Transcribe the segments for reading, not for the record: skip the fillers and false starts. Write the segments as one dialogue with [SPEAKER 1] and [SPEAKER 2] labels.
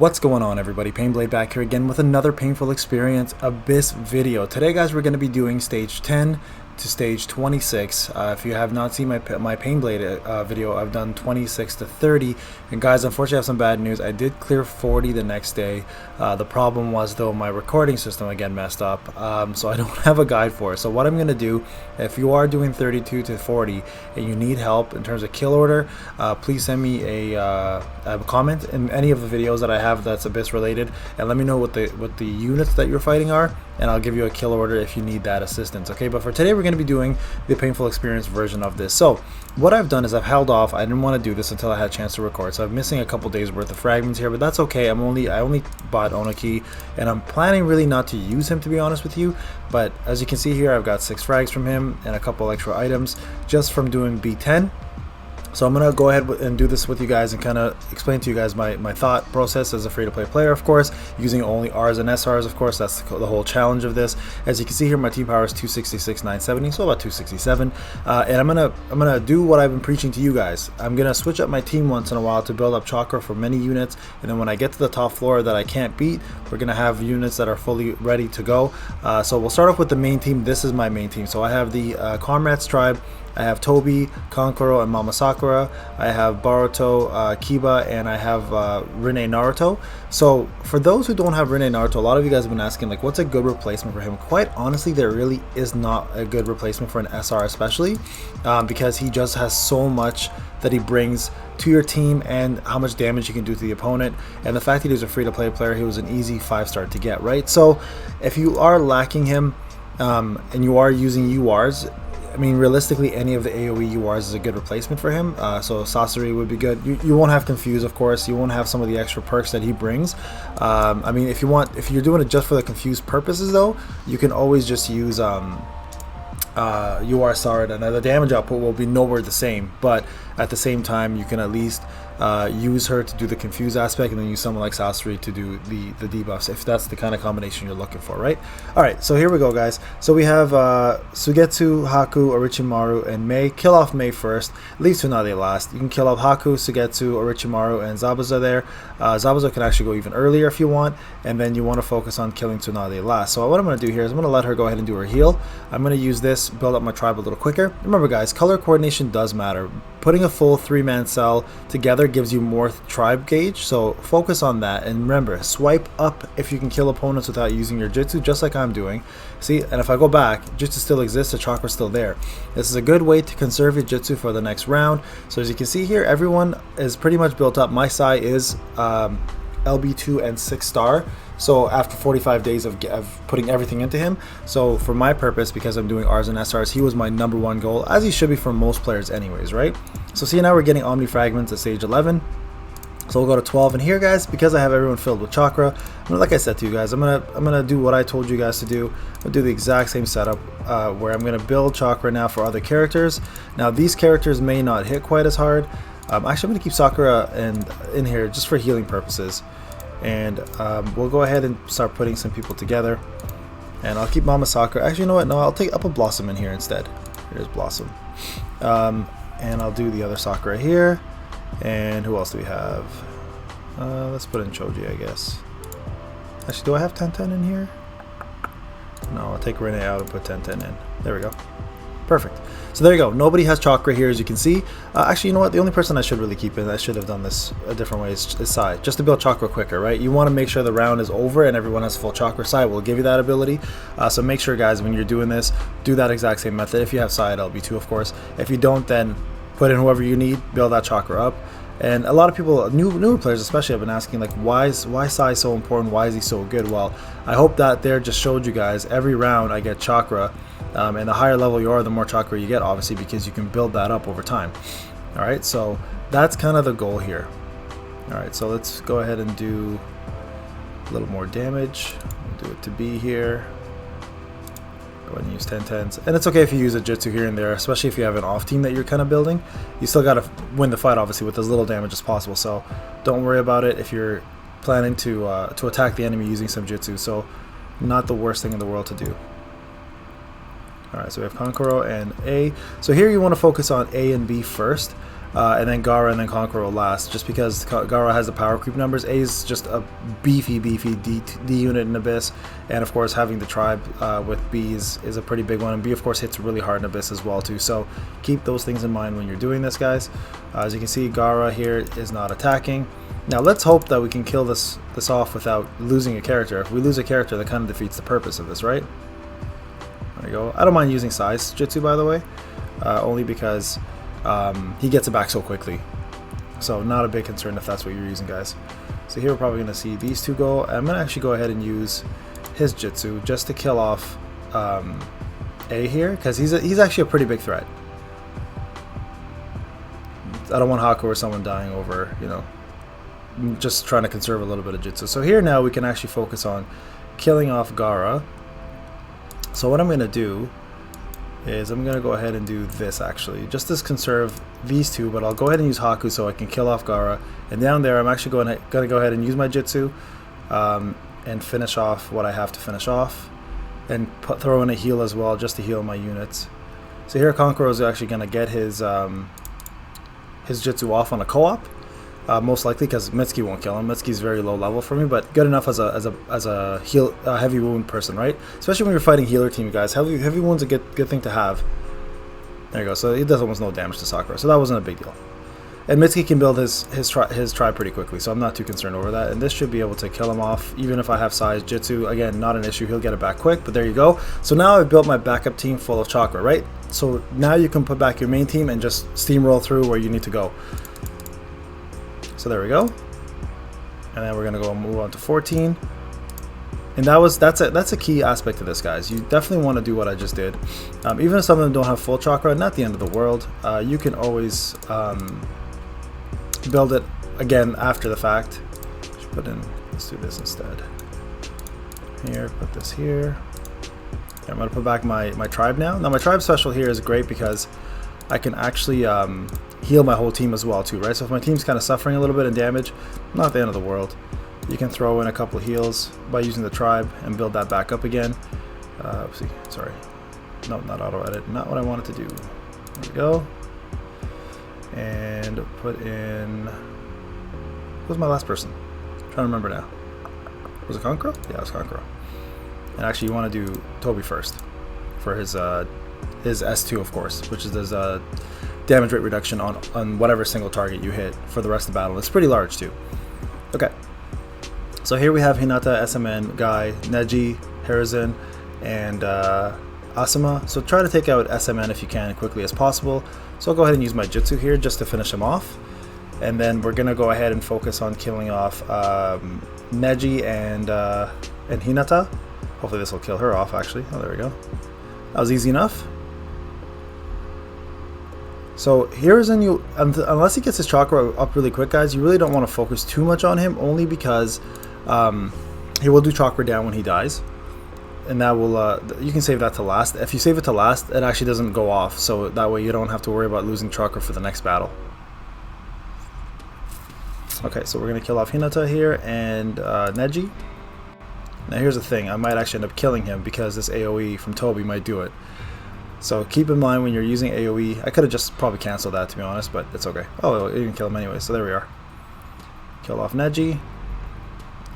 [SPEAKER 1] What's going on, everybody? Payneblade back here again with another Painful Experience Abyss video. Today, guys, we're going to be doing stage 10 to stage 26. If you have not seen my Payneblade video, I've done 26 to 30. And guys, unfortunately, I have some bad news. I did clear 40 the next day. The problem was, though, my recording system again messed up, so I don't have a guide for it. So what I'm going to do, if you are doing 32 to 40 and you need help in terms of kill order, please send me a comment in any of the videos that I have that's Abyss related, and let me know what the units that you're fighting are, and I'll give you a kill order if you need that assistance. Okay, but for today we're going to be doing the Painful Experience version of this. So what I've done is I've held off. I didn't want to do this until I had a chance to record, so I'm missing a couple days worth of fragments here, but that's okay. I only bought Onaki, and I'm planning really not to use him, to be honest with you. But as you can see here, I've got 6 frags from him and a couple extra items just from doing B10. So I'm going to go ahead and do this with you guys and kind of explain to you guys my thought process as a free-to-play player, of course, using only Rs and SRs, of course. That's the whole challenge of this. As you can see here, my team power is 266, 970, so about 267. And I'm gonna do what I've been preaching to you guys. I'm going to switch up my team once in a while to build up chakra for many units, and then when I get to the top floor that I can't beat, we're going to have units that are fully ready to go. So we'll start off with the main team. This is my main team. So I have the Gamerz tribe. I have Tobi, Kankuro, and Mama Sakura. I have Boruto, Kiba, and I have Rinne Naruto. So for those who don't have Rinne Naruto, a lot of you guys have been asking, like, what's a good replacement for him? Quite honestly, there really is not a good replacement for an SR, especially because he just has so much that he brings to your team and how much damage he can do to the opponent. And the fact that he was a free-to-play player, he was an easy 5-star to get, right? So if you are lacking him and you are using URs, I mean, realistically, any of the AoE URs is a good replacement for him. So Sasori would be good. You won't have Confuse, of course. You won't have some of the extra perks that he brings. I mean, if you're doing it just for the Confuse purposes, though, you can always just use UR Sard, and the damage output will be nowhere the same. But at the same time, you can at least use her to do the Confuse aspect, and then use someone like Sasori to do the debuffs, if that's the kind of combination you're looking for, right? Alright, so here we go, guys. So we have Sugetsu, Haku, Orochimaru, and Mei. Kill off Mei first, leave Tsunade last. You can kill off Haku, Sugetsu, Orochimaru, and Zabuza there. Zabuza can actually go even earlier if you want, and then you want to focus on killing Tsunade last. So what I'm going to do here is I'm going to let her go ahead and do her heal. I'm going to use this, build up my tribe a little quicker. Remember, guys, color coordination does matter. Putting a full 3-man cell together gives you more tribe gauge, so focus on that. And remember, swipe up if you can kill opponents without using your Jutsu, just like I'm doing. See, and if I go back, Jutsu still exists, the chakra's still there. This is a good way to conserve your Jutsu for the next round. So as you can see here, everyone is pretty much built up. My Sai is LB2 and 6-star. So after 45 days of putting everything into him, so for my purpose, because I'm doing Rs and SRs, he was my #1 goal, as he should be for most players anyways, right? So see, now we're getting Omni Fragments at stage 11. So we'll go to 12, and here, guys, because I have everyone filled with chakra, like I said to you guys, I'm gonna do what I told you guys to do. I'm gonna do the exact same setup where I'm gonna build chakra now for other characters. Now these characters may not hit quite as hard. Actually, I'm gonna keep Sakura in here just for healing purposes. And we'll go ahead and start putting some people together, and I'll keep Mama Sakura. Actually, you know what? No, I'll put Blossom in here instead. Here's Blossom, and I'll do the other Sakura here. And who else do we have? Let's put in Choji, I guess. Actually, do I have Tenten in here? No, I'll take Rinne out and put Tenten in. There we go. Perfect. So there you go. Nobody has chakra here, as you can see. Actually, you know what? The only person I should really keep in, I should have done this a different way, is Sai, just to build chakra quicker, right? You want to make sure the round is over and everyone has full chakra. Sai will give you that ability. So make sure, guys, when you're doing this, do that exact same method. If you have Sai at LB2, of course. If you don't, then put in whoever you need, build that chakra up. And a lot of people, newer players especially, have been asking, like, why Sai so important? Why is he so good? Well, I hope that there just showed you guys every round I get chakra. And the higher level you are, the more chakra you get, obviously, because you can build that up over time. Alright, so that's kind of the goal here. Alright, so let's go ahead and do a little more damage. We'll do it to B here. Go ahead and use 10-10s. And it's okay if you use a Jutsu here and there, especially if you have an off team that you're kind of building. You still got to win the fight, obviously, with as little damage as possible. So don't worry about it if you're planning to attack the enemy using some Jutsu. So not the worst thing in the world to do. Alright, so we have Kankuro and A. So here you want to focus on A and B first. and then Gaara and then Conqueror will last, just because Gaara has the power creep numbers. A is just a beefy D unit in Abyss, and of course having the tribe with B is a pretty big one, and B of course hits really hard in Abyss as well too, so keep those things in mind when you're doing this, guys. As you can see, Gaara here is not attacking. Now let's hope that we can kill this off without losing a character. If we lose a character, that kind of defeats the purpose of this, right? There we go. I don't mind using Sai's Jitsu, by the way, only because he gets it back so quickly. So not a big concern if that's what you're using, guys. So here we're probably going to see these two go. I'm going to actually go ahead and use his Jitsu just to kill off A here, because he's actually a pretty big threat. I don't want Haku or someone dying over, you know, just trying to conserve a little bit of Jitsu. So here now we can actually focus on killing off Gaara. So what I'm going to do is I'm going to go ahead and do this actually, just to conserve these two, but I'll go ahead and use Haku so I can kill off Gaara. And down there I'm actually going to go ahead and use my Jitsu and finish off what I have to finish off, and throw in a heal as well just to heal my units. So here Conqueror is actually going to get his Jitsu off on a co-op. Most likely because Mitsuki won't kill him. Mitsuki's very low level for me, but good enough as a heavy wound person, right? Especially when you're fighting healer team, guys. Heavy wound's a good thing to have. There you go. So he does almost no damage to Sakura, so that wasn't a big deal. And Mitsuki can build his tribe pretty quickly, so I'm not too concerned over that. And this should be able to kill him off, even if I have Sai's Jitsu. Again, not an issue. He'll get it back quick. But there you go. So now I've built my backup team full of chakra, right? So now you can put back your main team and just steamroll through where you need to go. So there we go, and then we're gonna go move on to 14, and that's a key aspect to this, guys. You definitely want to do what I just did. Even if some of them don't have full chakra, not the end of the world. You can always build it again after the fact. Let's do this instead. Here, put this here. Okay, I'm gonna put back my tribe now. Now my tribe special here is great because I can actually heal my whole team as well too, right? So if my team's kind of suffering a little bit in damage, not the end of the world. You can throw in a couple of heals by using the tribe and build that back up again. Oopsie, sorry. No, not auto edit. Not what I wanted to do. There we go. And put in. Who was my last person? I'm trying to remember now. Was it Kankuro? Yeah, it was Kankuro. And actually, you want to do Toby first for his S2, of course, which is his damage rate reduction on whatever single target you hit for the rest of the battle. It's pretty large too. Okay, so here we have Hinata, SMN, Guy, Neji, Hiruzen, and Asuma. So try to take out SMN if you can quickly as possible. So I'll go ahead and use my Jitsu here just to finish him off, and then we're gonna go ahead and focus on killing off Neji and Hinata. Hopefully this will kill her off actually. Oh, there we go. That was easy enough. So Hiruzen, unless he gets his chakra up really quick, guys, you really don't want to focus too much on him, only because he will do chakra down when he dies, and that will you can save that to last. If you save it to last, it actually doesn't go off, so that way you don't have to worry about losing chakra for the next battle. Okay, so we're gonna kill off Hinata here and Neji. Now here's the thing, I might actually end up killing him because this AoE from Toby might do it. So keep in mind when you're using AoE, I could have just probably canceled that to be honest, but it's okay. Oh, you can kill him anyway, so there we are. Kill off Neji.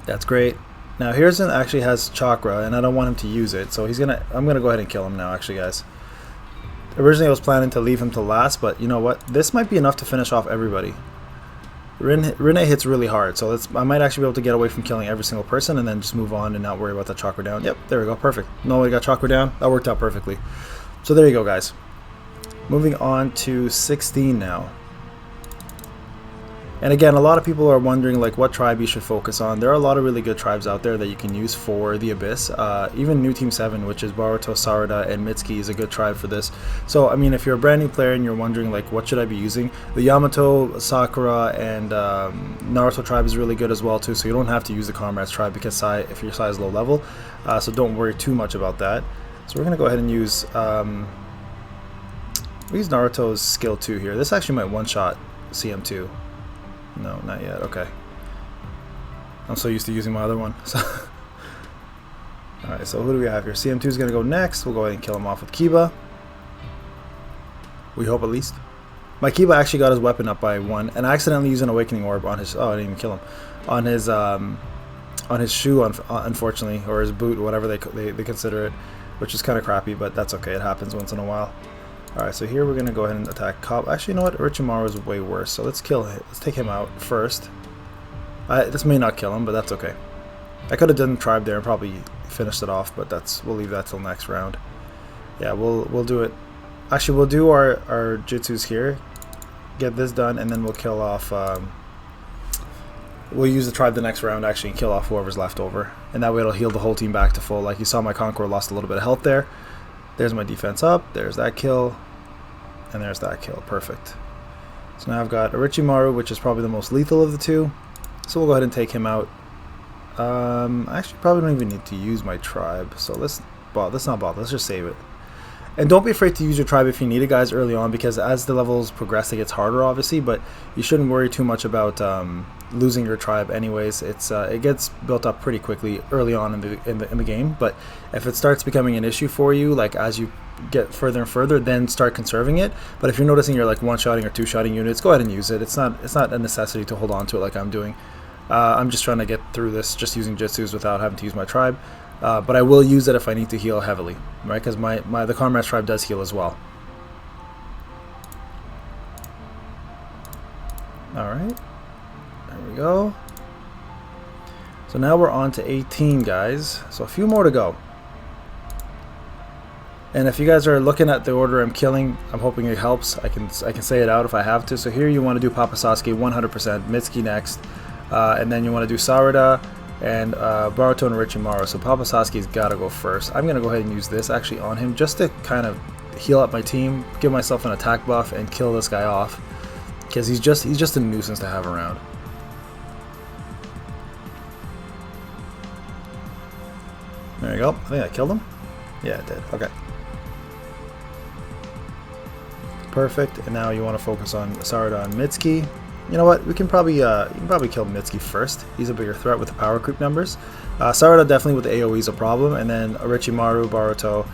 [SPEAKER 1] That's great. Now Hiruzen actually has chakra and I don't want him to use it, so I'm gonna go ahead and kill him now actually, guys. Originally I was planning to leave him to last, but you know what? This might be enough to finish off everybody. Rin hits really hard, so I might actually be able to get away from killing every single person and then just move on and not worry about the chakra down. Yep, there we go, perfect. Nobody got chakra down. That worked out perfectly. So there you go, guys. Moving on to 16 now. And again, a lot of people are wondering like what tribe you should focus on. There are a lot of really good tribes out there that you can use for the Abyss. Even New Team 7, which is Boruto, Sarada, and Mitsuki, is a good tribe for this. So I mean, if you're a brand new player and you're wondering like what should I be using, the Yamato, Sakura, and Naruto tribe is really good as well too. So you don't have to use the Comrades tribe because if your Sai is low level. So don't worry too much about that. So we're gonna go ahead and use Naruto's skill 2 here. This actually might one-shot CM2. No, not yet. Okay. I'm so used to using my other one. So alright, so who do we have here? CM2 is going to go next. We'll go ahead and kill him off with Kiba. We hope at least. My Kiba actually got his weapon up by 1, and I accidentally used an Awakening Orb on his... Oh, I didn't even kill him. On his shoe, unfortunately, or his boot, whatever they consider it, which is kind of crappy, but that's okay. It happens once in a while. Alright, so here we're going to go ahead and attack Cobb. Actually, you know what? Orochimaru is way worse, so let's kill him. Let's take him out first. This may not kill him, but that's okay. I could have done Tribe there and probably finished it off, but we'll leave that till next round. Yeah, we'll do it. Actually, we'll do our jutsus here, get this done, and then we'll kill off. We'll use the Tribe the next round actually and kill off whoever's left over, and that way it'll heal the whole team back to full. Like you saw, my Conqueror lost a little bit of health there. There's my defense up. There's that kill, and there's that kill. Perfect. So now I've got Orochimaru, which is probably the most lethal of the two. So we'll go ahead and take him out. Actually, probably don't even need to use my Tribe. So let's not bother. Let's just save it. And don't be afraid to use your Tribe if you need it, guys, early on, because as the levels progress, it gets harder, obviously. But you shouldn't worry too much about losing your Tribe. Anyways, it gets built up pretty quickly early on in the game. But if it starts becoming an issue for you, like as you get further and further, then start conserving it. But if you're noticing you're like one-shotting or two-shotting units, go ahead and use it. It's not a necessity to hold on to it like I'm doing. I'm just trying to get through this, just using jutsus without having to use my Tribe. But I will use it if I need to heal heavily, right? Because the Gamerz Tribe does heal as well. Alright. There we go. So now we're on to 18, guys. So a few more to go. And if you guys are looking at the order I'm killing, I'm hoping it helps. I can say it out if I have to. So here you want to do Papa Sasuke 100%, Mitsuki next, and then you want to do Sarada and Boruto and Orochimaru. So Papa Sasuke's got to go first. I'm going to go ahead and use this actually on him just to kind of heal up my team, give myself an attack buff, and kill this guy off. Because he's just a nuisance to have around. There you go. I think I killed him. Yeah, I did. Okay. Perfect. And now you want to focus on Sarada and Mitsuki. You know what? You can probably kill Mitsuki first. He's a bigger threat with the power creep numbers. Sarada definitely with the AoE is a problem, and then Orochimaru, Boruto,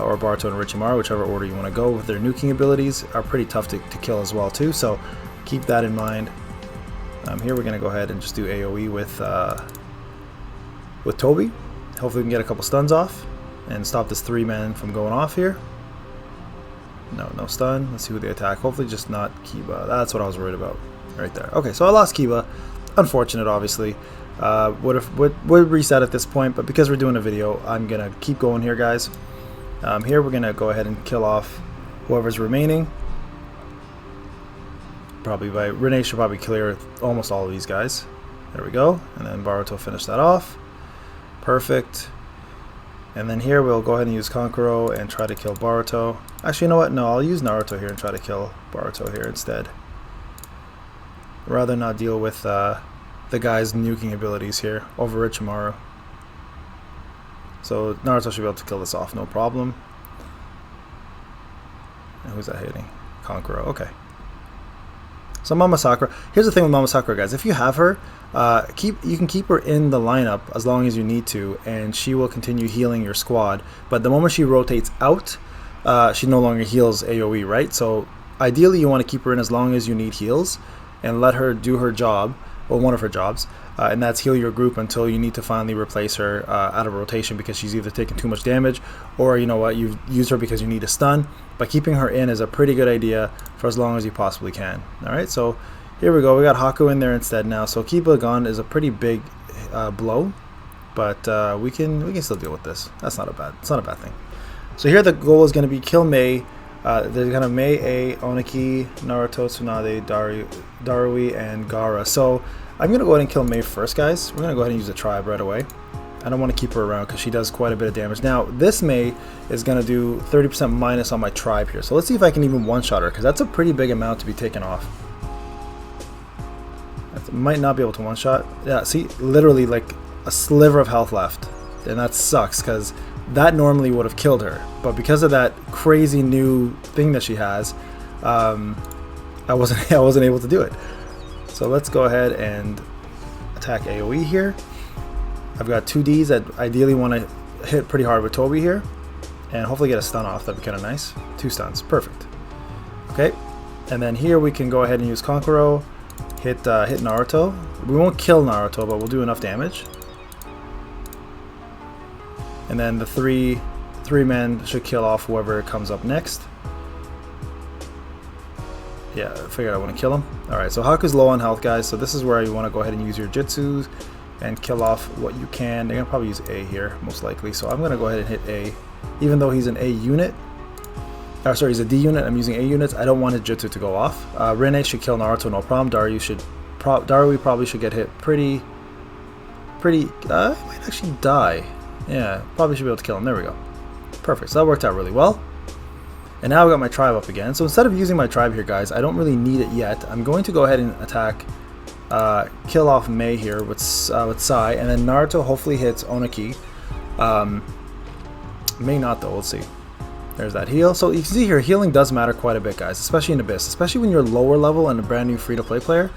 [SPEAKER 1] or Boruto and Orochimaru, whichever order you want to go with their nuking abilities, are pretty tough to kill as well too. So keep that in mind. Here we're gonna go ahead and just do AoE with Toby. Hopefully we can get a couple stuns off and stop this 3-man from going off here. No stun. Let's see who they attack. Hopefully just not Kiba. That's what I was worried about right there. Okay, so I lost Kiba. Unfortunate, obviously. Would reset at this point, but because we're doing a video, I'm gonna keep going here, guys. Here we're gonna go ahead and kill off whoever's remaining. Renee should probably clear almost all of these guys. There we go. And then Boruto finish that off. Perfect. And then here we'll go ahead and use Kankuro and try to kill Boruto. Actually, you know what? No, I'll use Naruto here and try to kill Boruto here instead. Rather not deal with the guy's nuking abilities here over Orochimaru. So Naruto should be able to kill this off, no problem. And who's that hitting? Kankuro. Okay. So Mama Sakura. Here's the thing with Mama Sakura, guys. If you have her, you can keep her in the lineup as long as you need to, and she will continue healing your squad. But the moment she rotates out, she no longer heals AoE, right? So ideally, you want to keep her in as long as you need heals, and let her do her job, or one of her jobs, and that's heal your group until you need to finally replace her out of rotation because she's either taking too much damage, or you know what, you've used her because you need a stun. But keeping her in is a pretty good idea for as long as you possibly can. Alright, so here we go. We got Haku in there instead now. So Kiba gone is a pretty big blow, but we can still deal with this. It's not a bad thing. So here the goal is going to be kill Mei. There's going to Mei, A, Oniki, Naruto, Tsunade, Darui, and Gaara. So I'm going to go ahead and kill Mei first, guys. We're going to go ahead and use the Tribe right away. I don't want to keep her around because she does quite a bit of damage. Now, this Mei is going to do 30% minus on my Tribe here. So let's see if I can even one-shot her, because that's a pretty big amount to be taken off. I might not be able to one-shot. Yeah, see, literally like a sliver of health left. And that sucks, because that normally would have killed her. But because of that crazy new thing that she has, I wasn't able to do it. So let's go ahead and attack AoE here. I've got 2 Ds that ideally want to hit pretty hard with Toby here, and hopefully get a stun off. That'd be kind of nice. 2 stuns, perfect. Okay, And then here we can go ahead and use Kankuro, hit Naruto. We won't kill Naruto, but we'll do enough damage. And then the three men should kill off whoever comes up next. Yeah, I figured I want to kill him. Alright, so Haku's low on health, guys, so this is where you want to go ahead and use your jutsus and kill off what you can. They're going to probably use A here, most likely. So I'm going to go ahead and hit A. Even though he's an A unit, sorry, he's a D unit, I'm using A units, I don't want his jutsu to go off. Rene should kill Naruto, no problem. Darui probably should get hit pretty, he might actually die. Yeah, probably should be able to kill him. There we go. Perfect, so that worked out really well. And now I've got my tribe up again. So instead of using my tribe here, guys, I don't really need it yet. I'm going to go ahead and attack, kill off Mei here with Sai, and then Naruto hopefully hits Oniki. May not though, we'll see. There's that heal. So you can see here, healing does matter quite a bit, guys, especially in Abyss. Especially when you're lower level and a brand new free-to-play player.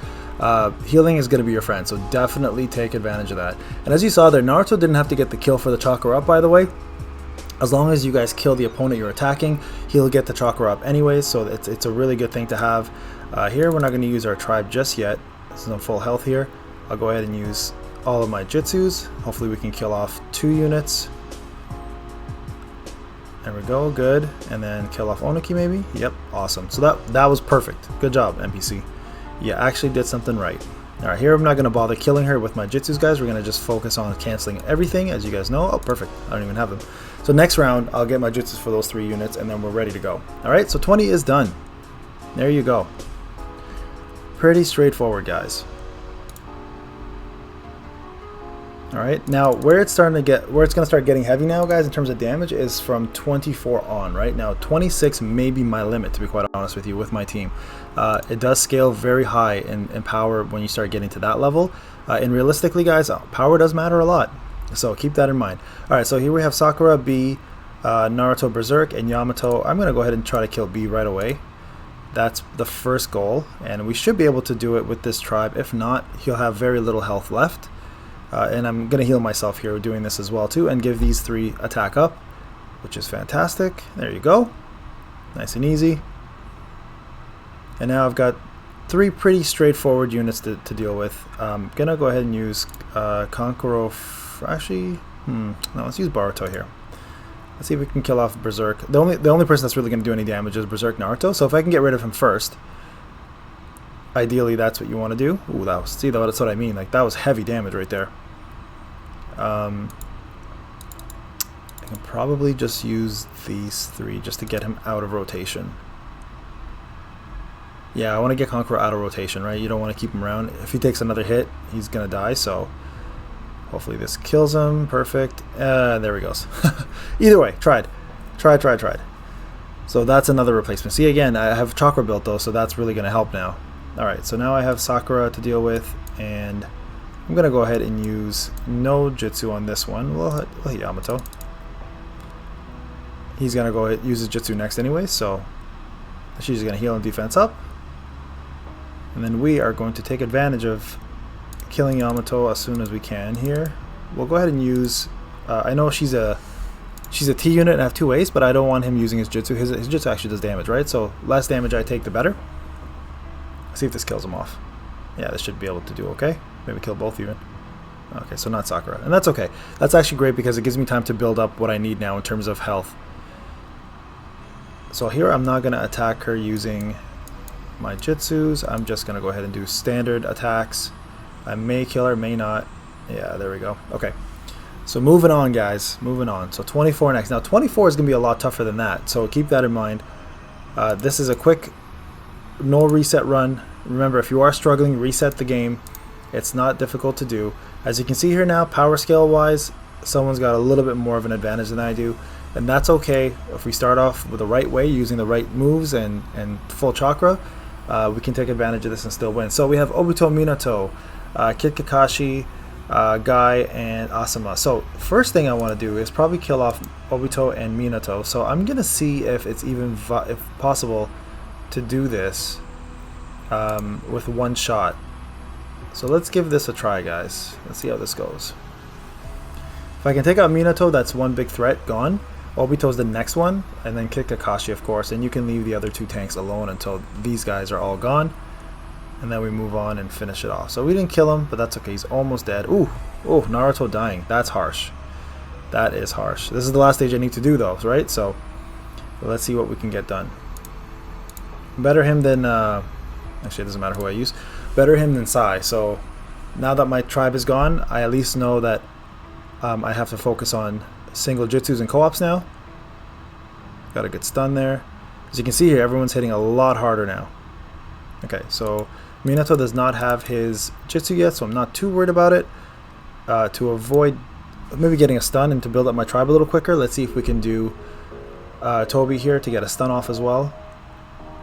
[SPEAKER 1] Healing is going to be your friend, so definitely take advantage of that. And as you saw there, Naruto didn't have to get the kill for the chakra up, by the way. As long as you guys kill the opponent you're attacking, he'll get the chakra up anyways, so it's a really good thing to have. Here, we're not going to use our tribe just yet. This is on full health here. I'll go ahead and use all of my jutsus. Hopefully we can kill off 2 units. There we go, good. And then kill off Oniki maybe? Yep, awesome. So that was perfect. Good job, NPC. You actually did something right. Alright, here I'm not going to bother killing her with my jutsus, guys. We're going to just focus on canceling everything, as you guys know. Oh, perfect. I don't even have them. So next round, I'll get my jutsus for those 3 units, and then we're ready to go. Alright, so 20 is done. There you go. Pretty straightforward, guys. Alright, now where it's going to start getting heavy now, guys, in terms of damage, is from 24 on, right? Now, 26 may be my limit, to be quite honest with you, with my team. It does scale very high in power when you start getting to that level. And realistically, guys, power does matter a lot. So keep that in mind. Alright, so here we have Sakura, B, Naruto, Berserk, and Yamato. I'm going to go ahead and try to kill B right away. That's the first goal, and we should be able to do it with this tribe. If not, he'll have very little health left. And I'm going to heal myself here doing this as well too, and give these 3 attack up, which is fantastic. There you go. Nice and easy. And now I've got 3 pretty straightforward units to deal with. I'm going to go ahead and use Kankuro. Actually, no, let's use Boruto here. Let's see if we can kill off Berserk. The only person that's really going to do any damage is Berserk Naruto, so if I can get rid of him first, ideally that's what you want to do. Ooh, that's what I mean. Like, that was heavy damage right there. I can probably just use these 3 just to get him out of rotation. Yeah, I want to get Kankuro out of rotation, right? You don't want to keep him around. If he takes another hit, he's going to die, so hopefully this kills him. Perfect. There he goes. Either way, tried. So that's another replacement. See, again, I have chakra built though, so that's really going to help now. Alright, so now I have Sakura to deal with, and I'm going to go ahead and use no jutsu on this one. We'll hit Yamato. He's going to go ahead and use his jutsu next anyway, so she's going to heal and defense up. And then we are going to take advantage of killing Yamato as soon as we can here. We'll go ahead and use, I know she's a T unit and I have 2 A's, but I don't want him using his jutsu. His jutsu actually does damage, right? So less damage I take, the better. See if this kills him off. Yeah, this should be able to do okay. Maybe kill both even. Okay, so not Sakura. And that's okay. That's actually great because it gives me time to build up what I need now in terms of health. So here I'm not going to attack her using my jutsus. I'm just going to go ahead and do standard attacks. I may kill her, may not. Yeah, there we go. Okay. So moving on, guys. Moving on. So 24 next. Now 24 is going to be a lot tougher than that. So keep that in mind. This is a quick no reset run. Remember, if you are struggling, reset the game. It's not difficult to do. As you can see here now, power scale wise, someone's got a little bit more of an advantage than I do, and that's okay. If we start off with the right way, using the right moves and full chakra, we can take advantage of this and still win. So we have Obito, Minato, Kid Kakashi, Guy, and Asuma. So first thing I want to do is probably kill off Obito and Minato. So I'm gonna see if it's even if possible to do this with one shot. So let's give this a try, guys. Let's see how this goes. If I can take out Minato, that's one big threat gone. Obito's the next one, and then kick Kakashi, of course, and you can leave the other 2 tanks alone until these guys are all gone, and then we move on and finish it off. So we didn't kill him, but that's okay. He's almost dead. Ooh, Naruto dying. That's harsh. That is harsh. This is the last stage I need to do, though, right? So let's see what we can get done. Better him than actually, it doesn't matter who I use. Better him than Sai. So now that my tribe is gone, I at least know that I have to focus on single jutsus and co-ops now. Got a good stun there. As you can see here, everyone's hitting a lot harder now. Okay, so Minato does not have his jutsu yet, so I'm not too worried about it. To avoid maybe getting a stun and to build up my tribe a little quicker, let's see if we can do Toby here to get a stun off as well.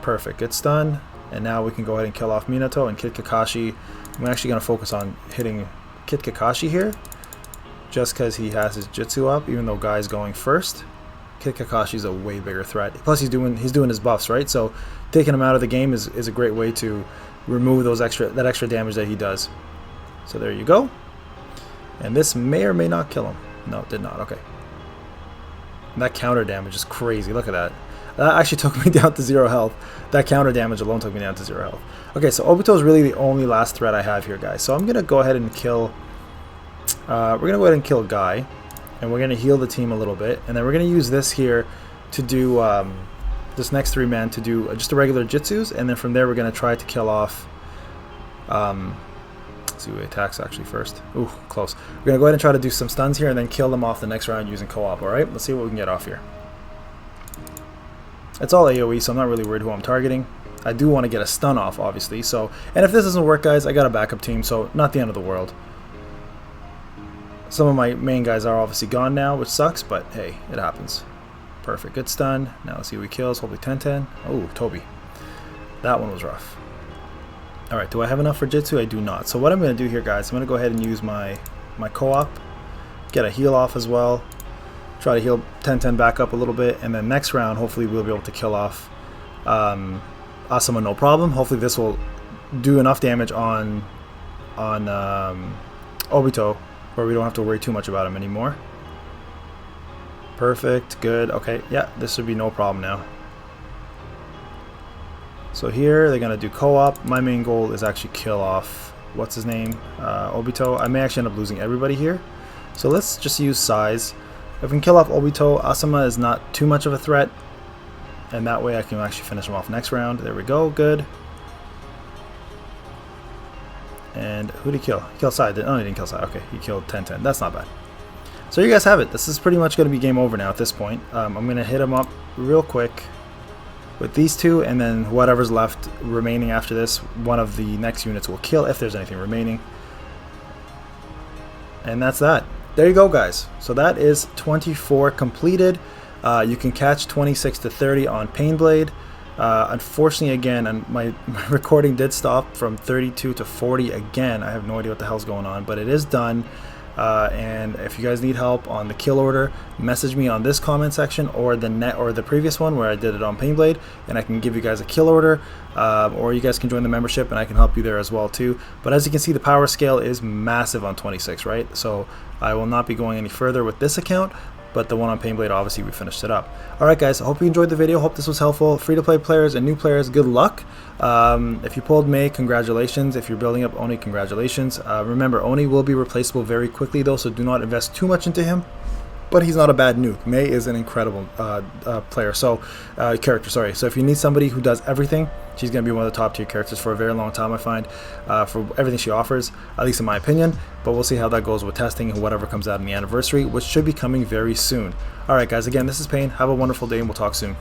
[SPEAKER 1] Perfect, good stun. And now we can go ahead and kill off Minato and Kid Kakashi. I'm actually going to focus on hitting Kid Kakashi here, just because he has his jutsu up, even though Guy's going first. Kid Kakashi's a way bigger threat. Plus he's doing his buffs, right? So taking him out of the game is a great way to remove that extra damage that he does. So there you go. And this may or may not kill him. No, it did not. Okay. And that counter damage is crazy. Look at that. That actually took me down to 0 health. That counter damage alone took me down to 0 health. Okay, so Obito is really the only last threat I have here, guys. So I'm going to go ahead and kill... we're going to go ahead and kill Guy. And we're going to heal the team a little bit. And then we're going to use this here to do... this next 3-man to do just a regular jutsus. And then from there we're going to try to kill off... let's see who attacks actually first. Ooh, close. We're going to go ahead and try to do some stuns here and then kill them off the next round using co-op, alright? Let's see what we can get off here. It's all AoE, so I'm not really worried who I'm targeting. I do want to get a stun off, obviously. So, and if this doesn't work, guys, I got a backup team, so not the end of the world. Some of my main guys are obviously gone now, which sucks, but hey, it happens. Perfect, good stun. Now let's see who he kills. Hopefully 10-10. Oh, Toby. That one was rough. Alright, do I have enough for Jitsu? I do not. So what I'm going to do here, guys, I'm going to go ahead and use my co-op. Get a heal off as well. Try to heal 10-10 back up a little bit, and then next round hopefully we'll be able to kill off Asuma no problem. Hopefully this will do enough damage on Obito where we don't have to worry too much about him anymore. Perfect, good, okay, yeah, this should be no problem now. So here they're gonna do co-op. My main goal is actually kill off what's his name, Obito. I may actually end up losing everybody here, so let's just use size. If we can kill off Obito, Asuma is not too much of a threat, and that way I can actually finish him off next round. There we go, good. And who did he kill? He killed Sai. Oh, he didn't kill Sai. Okay, he killed 10-10. That's not bad. So you guys have it. This is pretty much going to be game over now at this point. I'm going to hit him up real quick with these two, and then whatever's left remaining after this, one of the next units will kill if there's anything remaining. And that's that. There you go, guys. So that is 24 completed. You can catch 26 to 30 on Payneblade. Unfortunately, again, my recording did stop from 32 to 40 again. I have no idea what the hell's going on, but it is done. And if you guys need help on the kill order, message me on this comment section or the previous one where I did it on Payneblade, and I can give you guys a kill order, or you guys can join the membership and I can help you there as well too. But as you can see, the power scale is massive on 26, right? So I will not be going any further with this account, but the one on Payneblade, obviously we finished it up. Alright guys, I hope you enjoyed the video. Hope this was helpful. Free to play players and new players, good luck. If you pulled Mei, congratulations. If you're building up Oni, congratulations. Remember, Oni will be replaceable very quickly though, so do not invest too much into him. But he's not a bad nuke. Mei is an incredible character. Sorry. So if you need somebody who does everything, she's going to be one of the top tier characters for a very long time, I find, for everything she offers, at least in my opinion. But we'll see how that goes with testing and whatever comes out in the anniversary, which should be coming very soon. Alright guys, again, this is Payne. Have a wonderful day and we'll talk soon.